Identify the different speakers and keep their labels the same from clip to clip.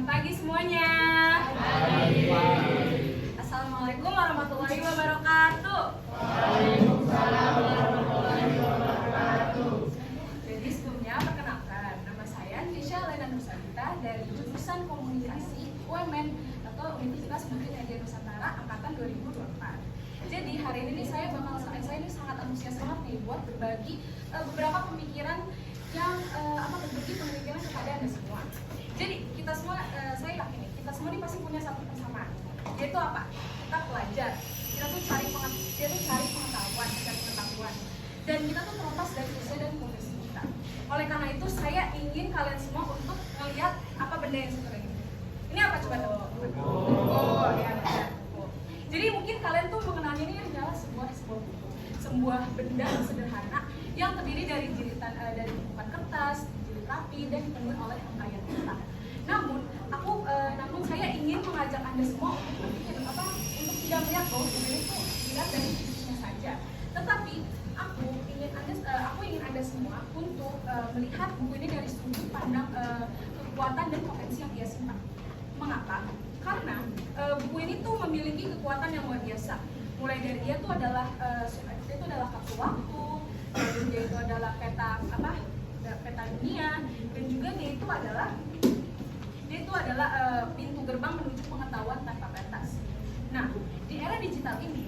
Speaker 1: pagi semuanya. Assalamualaikum warahmatullahi wabarakatuh.
Speaker 2: Waalaikumsalam warahmatullahi wabarakatuh.
Speaker 1: Jadi sebelumnya perkenalkan, nama saya Tisha Lena Nursanita dari jurusan Komunikasi UMN atau Universitas Multimedia Nusantara angkatan 2024. Jadi hari ini saya ini sangat antusias banget nih buat berbagi beberapa pemikiran yang berbagi pemikiran kepada Anda semua. Jadi kita semua, saya yakin nih, kita semua ini pasti punya satu persamaan, yaitu apa? Kita pelajar, kita tuh cari pengetahuan, dan kita tuh terlepas dari usia dan profesi kita. Oleh karena itu saya ingin kalian semua untuk melihat apa benda yang satu ini. Ini apa coba teman-teman? Oh ya benar. Jadi mungkin kalian tuh mengenalnya ini adalah sebuah benda sederhana yang terdiri dari jilitan dari tumpukan kertas, jilid rapi dan dipenuhi oleh rangkaian pita. Namun saya ingin mengajak Anda semua untuk tidak melihat bahwa benda itu dilihat dari sisinya saja. Tetapi aku ingin Anda semua untuk melihat buku ini dari sudut pandang kekuatan dan potensi yang ia simpan. Mengapa? Karena buku ini tuh memiliki kekuatan yang luar biasa. Mulai dari dia tuh adalah kartu waktu, dan dia itu adalah peta dunia, dan juga dia itu adalah pintu gerbang menuju pengetahuan tanpa batas. Nah, di era digital ini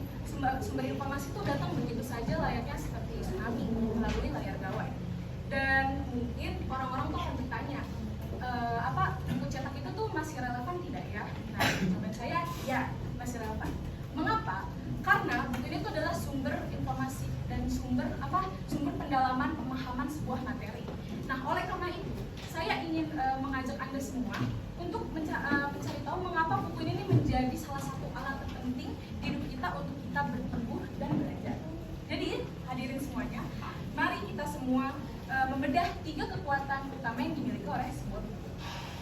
Speaker 1: sumber informasi itu datang begitu saja layaknya seperti tsunami melalui layar gawai. Dan mungkin orang-orang tuh akan bertanya, buku cetak itu tuh masih relevan tidak ya? Nah, jawaban saya ya, masih relevan. Mengapa? Karena buku ini tuh adalah sumber informasi dan sumber pendalaman pemahaman sebuah materi. Nah, oleh karena itu, saya ingin mengajak Anda semua untuk mencari tahu mengapa buku ini menjadi salah satu alat terpenting di hidup kita untuk kita bertumbuh dan belajar. Jadi, hadirin semuanya, mari kita semua membedah 3 kekuatan utama yang dimiliki oleh sebuah buku.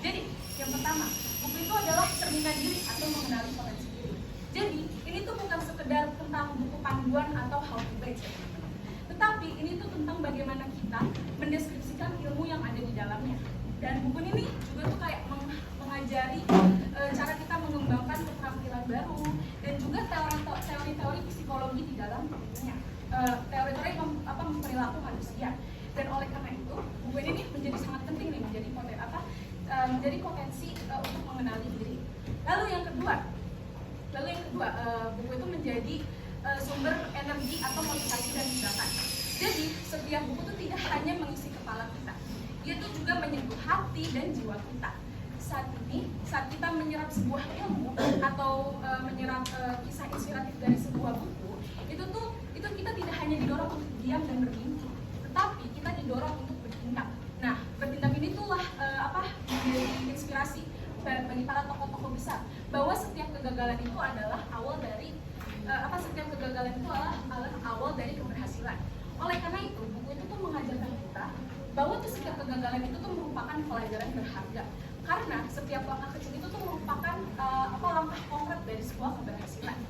Speaker 1: Jadi, yang pertama, buku itu adalah cerminan diri atau mengenali potensi diri. Jadi, ini tuh bukan sekedar tentang buku panduan atau how to base, teman-teman. Tetapi ini tuh tentang bagaimana kita mendeskripsikan ilmu yang ada di dalamnya. Dan buku ini juga tuh kayak mengajari cara kita mengembangkan keterampilan baru dan juga teori-teori psikologi di dalam bukunya. Teori-teori perilaku manusia. Dan oleh karena itu, buku ini menjadi sangat penting nih, menjadi potensi untuk mengenali diri. Lalu yang kedua, buku itu menjadi sumber energi atau motivasi dan tindakan. Jadi, setiap buku itu tidak hanya mengisi kepala kita, dia itu juga menyentuh hati dan jiwa kita. Saat kita menyerap sebuah ilmu atau menyerap kisah inspiratif dari sebuah buku, itu kita tidak hanya didorong untuk diam dan bermimpi, tetapi kita didorong untuk bertindak. Nah, bertindak ini itulah menjadi inspirasi bagi para tokoh-tokoh besar bahwa setiap kegagalan itu adalah awal dari keberhasilan. Oleh karena itu, buku itu tuh mengajarkan kita bahwa setiap kegagalan itu tuh merupakan pelajaran berharga. Karena setiap langkah kecil itu tuh merupakan langkah konkret dari sebuah keberhasilan.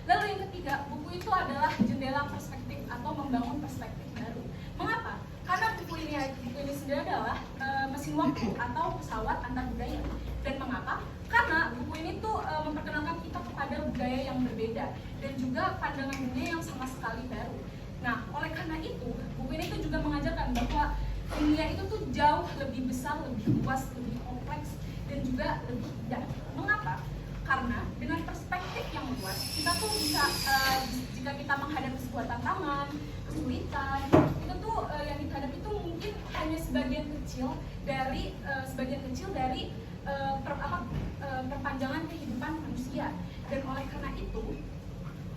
Speaker 1: Lalu yang ketiga, buku itu adalah jendela perspektif atau membangun perspektif baru. Mengapa? Karena buku ini sendiri adalah mesin waktu atau pesawat antar budaya. Dan mengapa? Karena buku ini tuh memperkenalkan kita kepada budaya yang berbeda dan juga pandangan dunia yang sama sekali baru. Nah, oleh karena itu, buku ini tuh juga mengajarkan bahwa dunia itu tuh jauh lebih besar, lebih luas, lebih kompleks, dan juga lebih indah. Mengapa? Karena dengan perspektif yang luas, kita tuh bisa, jika kita menghadapi sebuah tantangan, kesulitan, itu tuh yang kita hadapi itu mungkin hanya sebagian kecil dari perpanjangan kehidupan manusia. Dan oleh karena itu,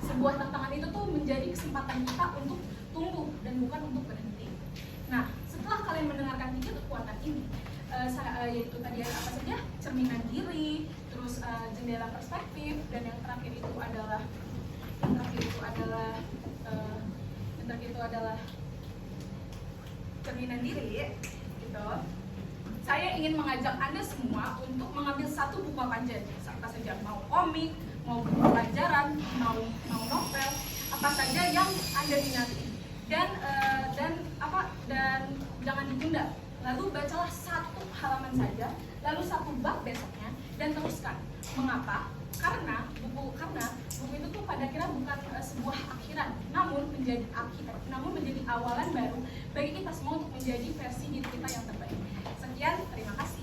Speaker 1: sebuah tantangan itu tuh menjadi kesempatan kita untuk tumbuh dan bukan untuk berhenti. Nah, setelah kalian mendengarkan 3 kekuatan ini, yaitu tadi apa saja? Cerminan diri, terus jendela perspektif, dan yang terakhir itu adalah cerminan diri, gitu. Saya ingin mengajak Anda semua untuk mengambil satu buku apa saja, mau komik, mau buku pelajaran, mau novel, apa saja yang Anda minati, dan jangan ditunda Lalu bacalah 1 halaman saja, lalu 1 bab besoknya, dan teruskan. Mengapa? Karena buku itu tuh pada akhirnya bukan sebuah akhiran, namun menjadi awalan baru bagi kita semua untuk menjadi versi diri kita yang terbaik. Sekian, terima kasih.